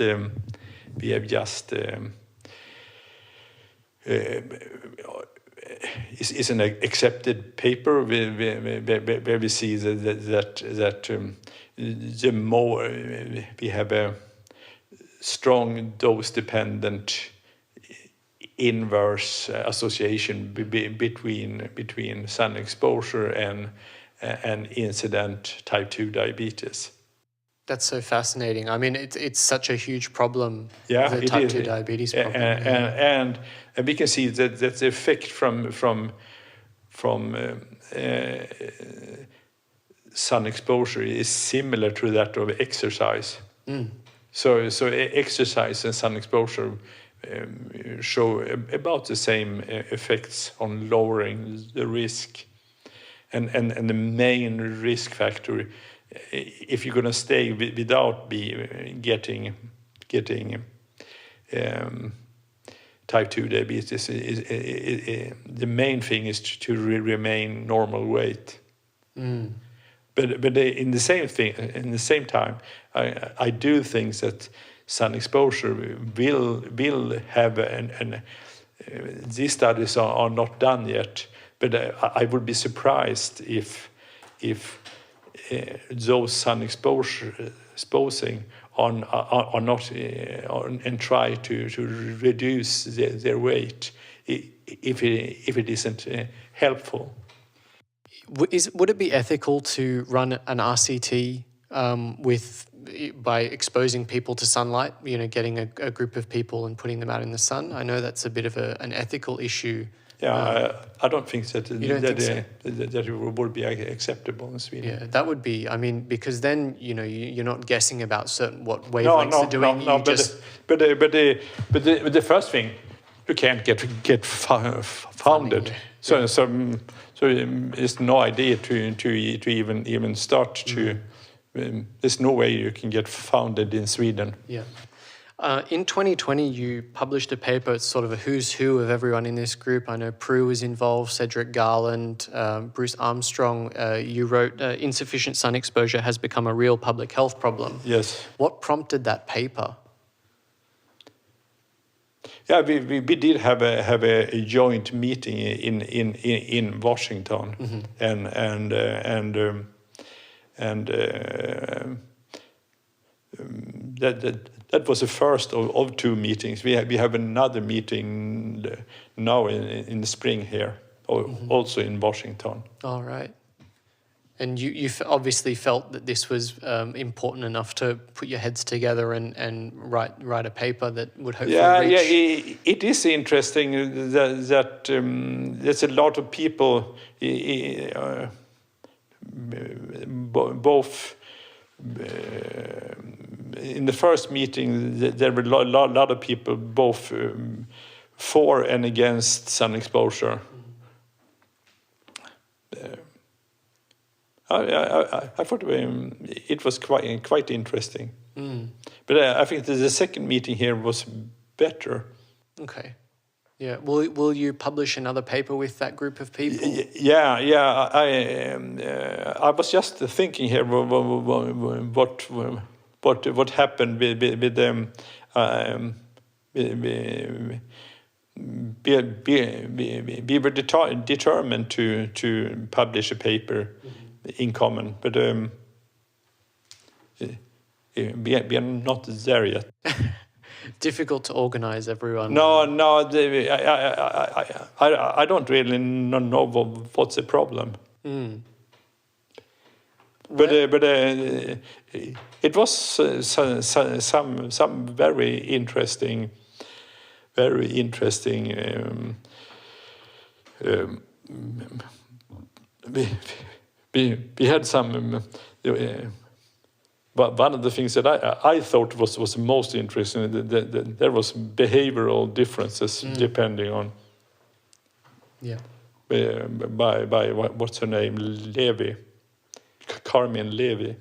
is an accepted paper where we see that the more we have a strong dose-dependent inverse association between sun exposure and incident type 2 diabetes. That's so fascinating. I mean, it's such a huge problem. Yeah, the type 2 diabetes problem. And we can see that the effect from sun exposure is similar to that of exercise. So exercise and sun exposure show about the same effects on lowering the risk, and the main risk factor, if you're going to stay without getting type 2 diabetes, the main thing is to remain normal weight. But in the same time, I do think that sun exposure will have these studies are not done yet, but I would be surprised if those sun exposing are not and try to reduce their weight if it isn't helpful. Would it be ethical to run an RCT by exposing people to sunlight? Getting a group of people and putting them out in the sun. I know that's a bit of an ethical issue. Yeah, I don't think that that it would be acceptable in Sweden. Yeah, that would be. I mean, because then you're not guessing about what wavelengths are doing. But the first thing, you can't get founded. So it's no idea to even start to. There's no way you can get founded in Sweden. Yeah. In 2020, you published a paper. It's sort of a who's who of everyone in this group. I know Prue was involved, Cedric Garland, Bruce Armstrong. You wrote, insufficient sun exposure has become a real public health problem. Yes. What prompted that paper? Yeah, we did have a joint meeting in Washington, that was the first of two meetings. We have another meeting now in the spring here, also in Washington. All right. And you obviously felt that this was important enough to put your heads together and write a paper that would hopefully reach... Yeah, it is interesting that there's a lot of people, both... in the first meeting, there were a lot of people both for and against sun exposure. I thought it was quite interesting. But I think the second meeting here was better. Okay. Yeah. Will you publish another paper with that group of people? Yeah. I was just thinking here what happened with them. We were determined to publish a paper in common, but we are not there yet. Difficult to organize everyone. No, I don't really know what's the problem. But it was some very interesting. We had some. But one of the things that I thought was most interesting, that there was behavioural differences depending on. Yeah. By what's her name, Carmen Levy.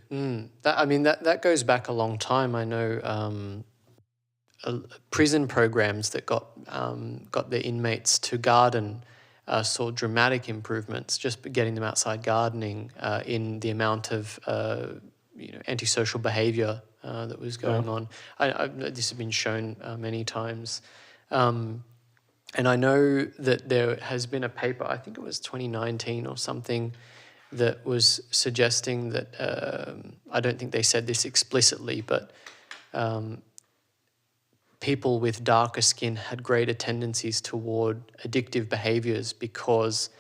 That goes back a long time. I know prison programs that got their inmates to garden saw dramatic improvements, just getting them outside gardening in the amount of antisocial behaviour that was going on. This has been shown many times. And I know that there has been a paper, I think it was 2019 or something, that was suggesting that, I don't think they said this explicitly, but people with darker skin had greater tendencies toward addictive behaviours because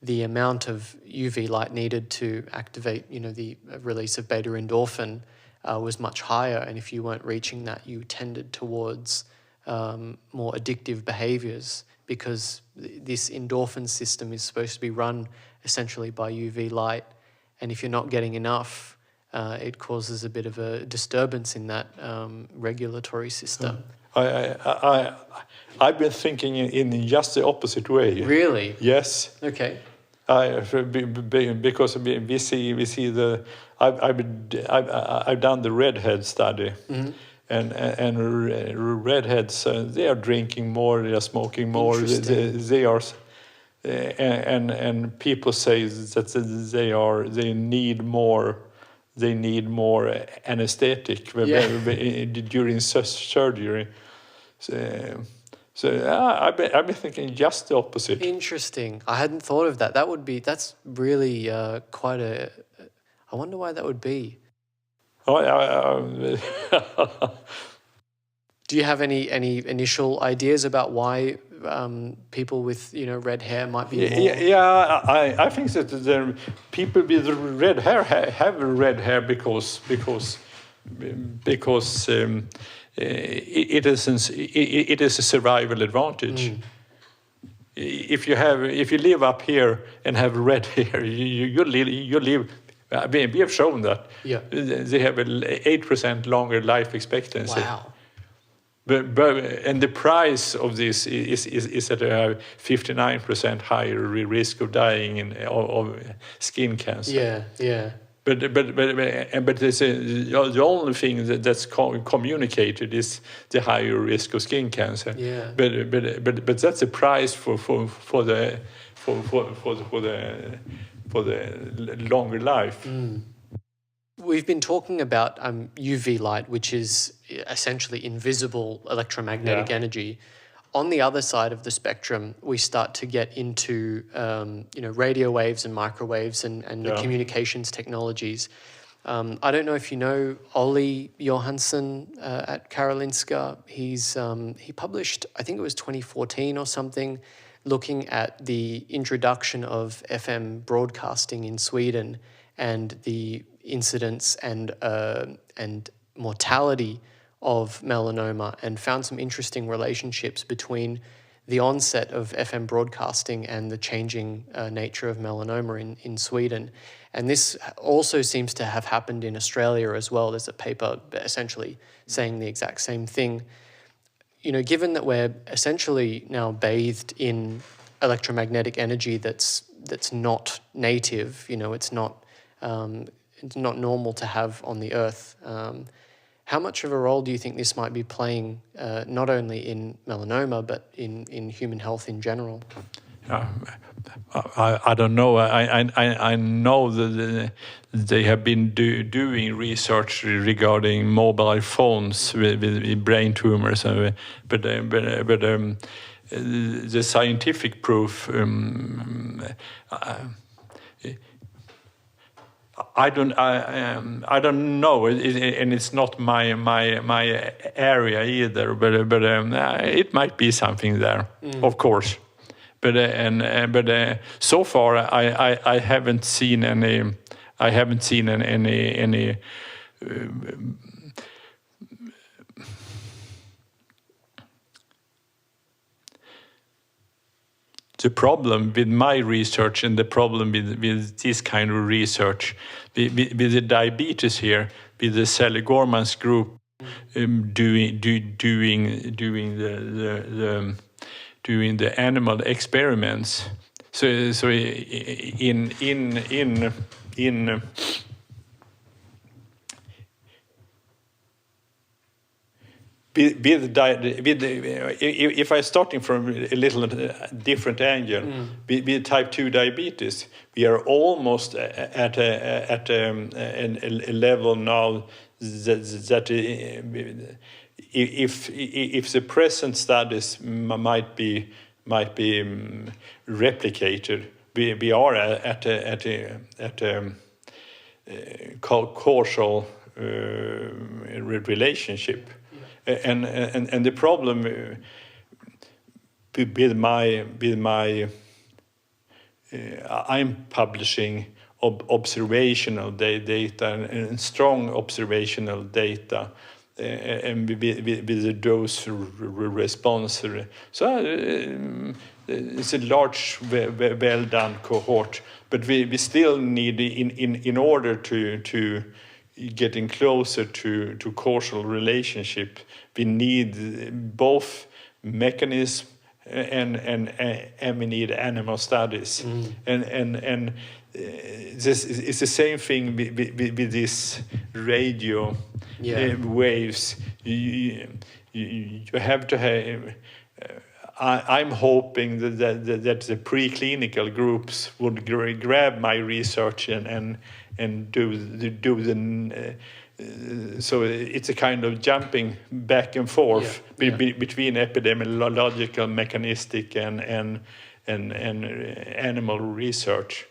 the amount of UV light needed to activate, the release of beta endorphin was much higher, and if you weren't reaching that, you tended towards more addictive behaviors, because this endorphin system is supposed to be run essentially by UV light, and if you're not getting enough, it causes a bit of a disturbance in that regulatory system. I've been thinking in just the opposite way. Really? Yes. Okay. Because we see the I've done the redhead study, and redheads they are drinking more, they are smoking more, they are, and people say that they need more anesthetic during surgery. So I've been thinking just the opposite. Interesting. I hadn't thought of that. That's really quite a. I wonder why that would be. Do you have any initial ideas about why people with red hair might be more? I think that the people with red hair have red hair because it is a survival advantage. If you live up here and have red hair, you live. We have shown that. Yeah. They have an 8% longer life expectancy. Wow. And the price of this is that they have 59% higher risk of dying of skin cancer. Yeah. But the only thing that's communicated is the higher risk of skin cancer. Yeah. But that's a price for the longer life. We've been talking about UV light, which is essentially invisible electromagnetic energy. On the other side of the spectrum, we start to get into radio waves and microwaves and the communications technologies. I don't know if you know Olli Johansson at Karolinska. He published, I think it was 2014 or something, looking at the introduction of FM broadcasting in Sweden and the incidence and mortality of melanoma, and found some interesting relationships between the onset of FM broadcasting and the changing nature of melanoma in Sweden. And this also seems to have happened in Australia as well. There's a paper essentially saying the exact same thing. Given that we're essentially now bathed in electromagnetic energy that's not native, it's not normal to have on the Earth. How much of a role do you think this might be playing, not only in melanoma, but in human health in general? I don't know. I know that they have been doing research regarding mobile phones with brain tumors, but the scientific proof. I don't know, and it's not my area either. But it might be something there, of course. But so far I haven't seen any. I haven't seen any. The problem with my research and the problem with this kind of research, with the diabetes here, with the Sally Gorman's group doing the animal experiments. So in if I'm starting from a little different angle, with type 2 diabetes, we are almost at a level now that if the present studies might be replicated, we are at a causal relationship. And the problem with my I'm publishing observational data and strong observational data, and with the dose response. So it's a large, well done cohort, but we still need, in order to getting closer to causal relationship, we need both mechanism and we need animal studies. And this is the same thing with this radio waves. You have to have. I'm hoping that the preclinical groups would grab my research and do the so it's a kind of jumping back and forth between epidemiological, mechanistic, and animal research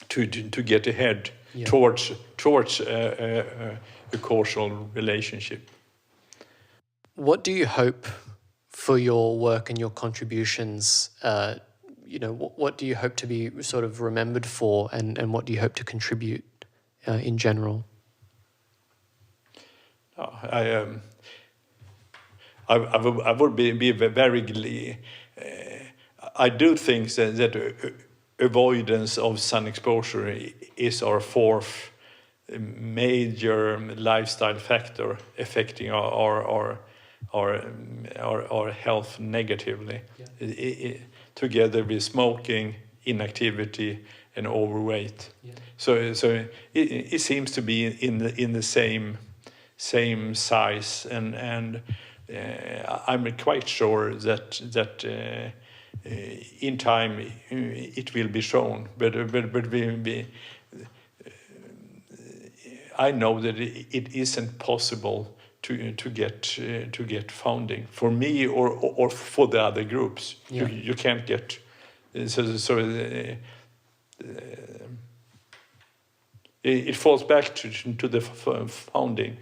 to get ahead towards a causal relationship. What do you hope for your work and your contributions? What do you hope to be sort of remembered for, and what do you hope to contribute in general? I would be very. I do think that avoidance of sun exposure is our fourth major lifestyle factor affecting our health negatively, together with smoking, inactivity, and overweight. So it seems to be in the same size, and I'm quite sure that in time it will be shown. But I know that it isn't possible to get funding for me or for the other groups. You can't get it falls back to the funding.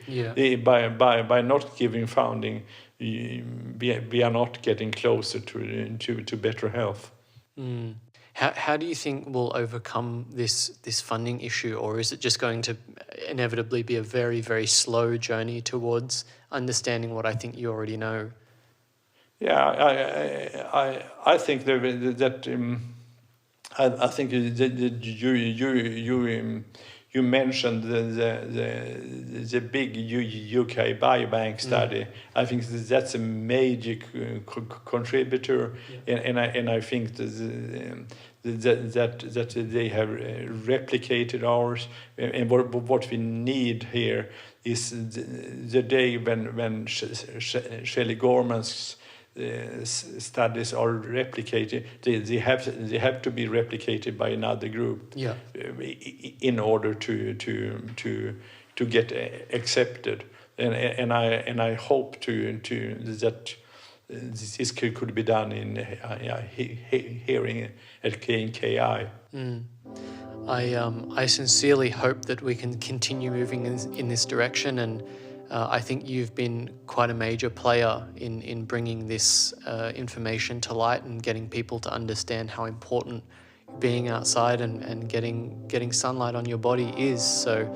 By not giving funding, we are not getting closer to better health. How do you think we'll overcome this funding issue, or is it just going to inevitably be a very, very slow journey towards understanding what I think you already know? I think that I think that you mentioned the big UK Biobank study. I think that's a major contributor, and I think that they have replicated ours. And what we need here is the day when Shelley Gorman's studies are replicated. They have to be replicated by another group in order to get accepted. And I hope that this could be done in hearing at KNKI. I sincerely hope that we can continue moving in this direction, and I think you've been quite a major player in bringing this information to light and getting people to understand how important being outside and getting sunlight on your body is. So,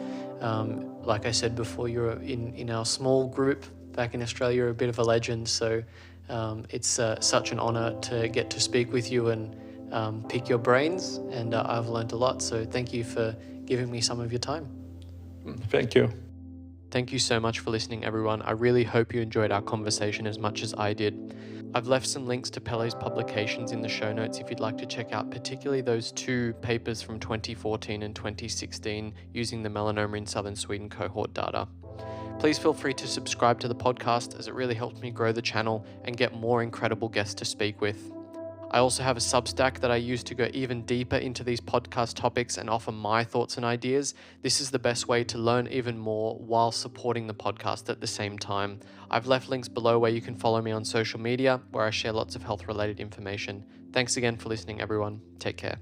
like I said before, you're in our small group back in Australia, you're a bit of a legend. So it's such an honour to get to speak with you and pick your brains, and I've learned a lot. So thank you for giving me some of your time. Thank you. Thank you so much for listening, everyone. I really hope you enjoyed our conversation as much as I did. I've left some links to Pelle's publications in the show notes if you'd like to check out, particularly those two papers from 2014 and 2016 using the melanoma in Southern Sweden cohort data. Please feel free to subscribe to the podcast, as it really helps me grow the channel and get more incredible guests to speak with. I also have a Substack that I use to go even deeper into these podcast topics and offer my thoughts and ideas. This is the best way to learn even more while supporting the podcast at the same time. I've left links below where you can follow me on social media, where I share lots of health-related information. Thanks again for listening, everyone. Take care.